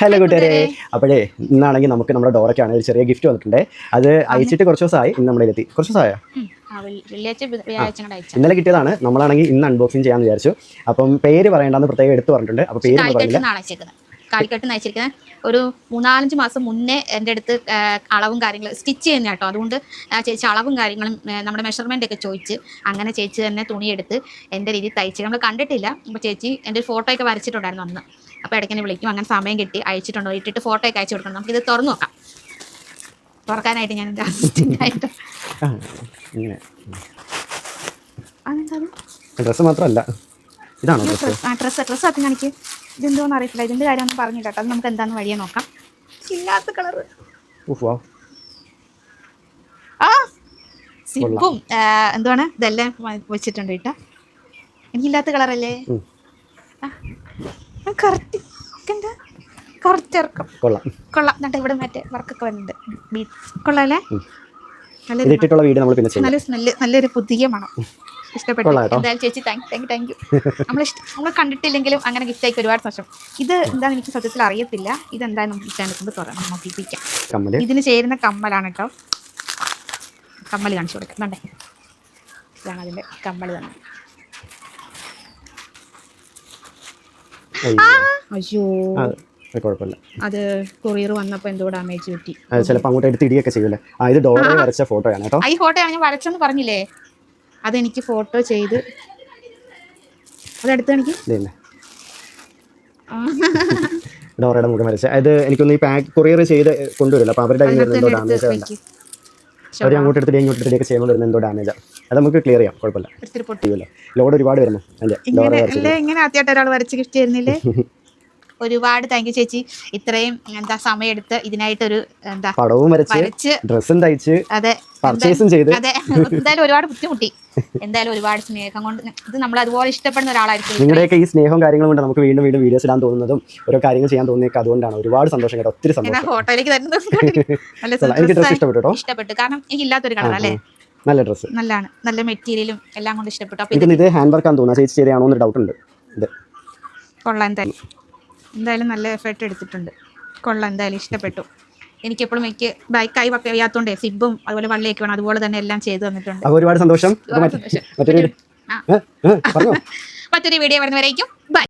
Hello കൂട്ടുകാരെ, അപ്പോഴേ ഇന്നാണെങ്കിൽ നമുക്ക് നമ്മുടെ ഡോറയ്ക്കാണ് ഒരു ചെറിയ ഗിഫ്റ്റ് വന്നിട്ടുണ്ട്. അത് അയച്ചിട്ട് കുറച്ച് ദിവസമായി. ഇന്ന് നമ്മുടെ എത്തി കുറച്ച് ദിവസമായ ഇന്നലെ കിട്ടിയതാണ്. നമ്മളാണെങ്കിൽ ഇന്ന് അൺബോക്സിങ് ചെയ്യാമെന്ന് വിചാരിച്ചു. അപ്പം പേര് പറയേണ്ടെന്ന് പ്രത്യേകം എടുത്ത് പറഞ്ഞിട്ടുണ്ട്. അപ്പോൾ പേര് കാലിക്കട്ട് നയിച്ചിരിക്കുന്നത് ഒരു 3-4 മാസം മുന്നേ എൻ്റെ അടുത്ത് അളവും കാര്യങ്ങളും സ്റ്റിച്ച് ചെയ്യുന്ന കേട്ടോ. അതുകൊണ്ട് ചേച്ചി അളവും കാര്യങ്ങളും നമ്മുടെ മെഷർമെൻ്റ് ഒക്കെ ചോദിച്ച് അങ്ങനെ ചേച്ചി തന്നെ തുണിയെടുത്ത് എൻ്റെ രീതിയിൽ തയ്ച്ച് നമ്മൾ കണ്ടിട്ടില്ല. അപ്പോൾ ചേച്ചി എൻ്റെ ഒരു ഫോട്ടോ ഒക്കെ വരച്ചിട്ടുണ്ടായിരുന്നു അന്ന്. അപ്പോൾ ഇടയ്ക്ക് വിളിക്കും, അങ്ങനെ സമയം കിട്ടി അയച്ചിട്ടുണ്ടോ, ഇട്ടിട്ട് ഫോട്ടോ ഒക്കെ അയച്ചു കൊടുക്കണം. നമുക്കിത് തുറന്നു നോക്കാം. തുറക്കാനായിട്ട് ഞാൻ എൻ്റെ അസിസ്റ്റൻ്റായിട്ട് ഡ്രസ്സ് മാത്രമല്ല, ഇതാണോ ഡ്രസ്സ് അത് കാണിക്ക്. ഇതെന്തോന്ന് അറിയത്തില്ല, ഇതിൻ്റെ കാര്യമൊന്നും പറഞ്ഞില്ല കേട്ടോ. അത് നമുക്ക് എന്താണെന്ന് വഴിയെ നോക്കാം. ഇല്ലാത്ത കളറ് സിബും എന്തുവാണ് ഇതെല്ലാം വെച്ചിട്ടുണ്ട് കേട്ടോ. എനിക്കില്ലാത്ത കളറല്ലേ, കറക്റ്റ് ഇറക്കം കൊള്ളാം. എന്നിട്ട് ഇവിടെ മറ്റേ വർക്കൊക്കെ വരുന്നുണ്ട്. കൊള്ളാല്ലേ, നല്ല സ്മെല്ല്, നല്ലൊരു പുതിയ മണം. ഇഷ്ടപ്പെട്ടു. എന്തായാലും ചേച്ചി താങ്ക് യു. നമ്മൾ കണ്ടിട്ടില്ലെങ്കിലും അങ്ങനെ ഗിഫ്റ്റ് ആയിക്ക് ഒരുപാട് സന്തോഷം. ഇത് എന്താണെന്ന് എനിക്ക് സത്യത്തിൽ അറിയത്തില്ല. ഇതെന്തായാലും നമുക്ക് ചാനൽ തുറന്ന് നോക്കിപ്പിക്കാം. ഇതിന് ചേരുന്ന കമ്മലാണ് കേട്ടോ. കമ്മൽ കാണിച്ചു കൊടുക്കുന്നുണ്ടേ. ഇതാണ് അതിൻ്റെ കമ്മൽ തന്നെ. അയ്യോ, കുഴപ്പമില്ല. അത് കൊറിയർ വന്നപ്പോൾ എന്തോ ഡാമേജ് കിട്ടി. ചിലപ്പോൾ അങ്ങോട്ട് എടുത്ത് ഇടിയൊക്കെ ചെയ്യൂലേ. ഇത് ഡോറ വരച്ച ഫോട്ടോയാണ് കേട്ടോ. ഈ ഫോട്ടോയാണ് ഞാൻ വരച്ചെന്ന് പറഞ്ഞില്ലേ. അതെനിക്ക് ഫോട്ടോ ചെയ്ത് അതെടുത്ത് എനിക്ക് ഡോറയുടെ മുഖം വരച്ച. അത് എനിക്കൊന്ന് ഈ പാക്ക് കൊറിയർ ചെയ്ത് കൊണ്ടുവരില്ല. അപ്പോൾ അവരുടെ എന്തോ ഡാമേജ് വേണ്ട. അവർ അങ്ങോട്ട് എടുത്തിട്ട് ഇങ്ങോട്ട് എടുത്തിട്ടൊക്കെ ചെയ്യുമ്പോൾ വരുന്ന എന്തോ ഡാമേജാണ്. അത് നമുക്ക് ക്ലിയർ ചെയ്യാം, കുഴപ്പമില്ല. ലോഡ് ഒരുപാട് വരുന്നു. ഇങ്ങനെ ആദ്യമായിട്ട് ഒരാൾ വരച്ച് ഗിഫ്റ്റ് ചെയ്യുന്നില്ലേ. ഒരുപാട് താങ്ക് യു ചേച്ചി. ഇത്രയും സമയം എടുത്ത് ഇതിനായിട്ടൊരു പടവും വരച്ച് ഡ്രസ്സും തയ്ച്ച് പർച്ചേസും ചെയ്ത് എന്തായാലും ഒരുപാട് ബുദ്ധിമുട്ടി. എന്തായാലും ഒരുപാട് സ്നേഹം കൊണ്ട് ഇത് നമ്മൾ അതുപോലെ ഇഷ്ടപ്പെടുന്ന ഒരാളായിരിക്കും. നിങ്ങളുടെയൊക്കെ ഈ സ്നേഹവും കാര്യങ്ങളും കൊണ്ട് നമുക്ക് വീണ്ടും വീഡിയോസ് ഇടാൻ തോന്നുന്നതും ഓരോ കാര്യങ്ങൾ ചെയ്യാൻ തോന്നിയൊക്കെ അതുകൊണ്ടാണ്. ഒരുപാട് സന്തോഷം കേട്ടോ, ഒത്തിരി സന്തോഷം. ഫോട്ടോയിലേക്ക് എനിക്ക് ഡ്രസ്സ് ഇഷ്ടപ്പെട്ടു. കാരണം എനിക്ക് ഇല്ലാത്തൊരു കളർ അല്ലേ. നല്ല ഡ്രസ്സ്, നല്ലതാണ്, നല്ല മെറ്റീരിയലും എല്ലാം കൊണ്ട് ഇഷ്ടപ്പെട്ടു. അപ്പൊ ഇത് ഹാൻഡ് വർക്ക് ആണെന്ന് തോന്നുന്നു. ചേച്ചി ശരിയാണോ എന്നൊരു ഡൗട്ട് ഉണ്ട്. ഇത് കൊള്ളാം, എന്തായാലും നല്ല എഫേർട്ട് എടുത്തിട്ടുണ്ട്. കൊള്ളാം, എന്തായാലും ഇഷ്ടപ്പെട്ടു. എനിക്കെപ്പോഴും എനിക്ക് കൈ വയ്യാത്തോണ്ടേ സിബും അതുപോലെ വള്ളിയൊക്കെ വേണം, അതുപോലെ തന്നെ എല്ലാം ചെയ്തു തന്നിട്ടുണ്ട്. ഒരുപാട് സന്തോഷം. മറ്റൊരു വീഡിയോ വരുന്നവരേക്കും ബൈ.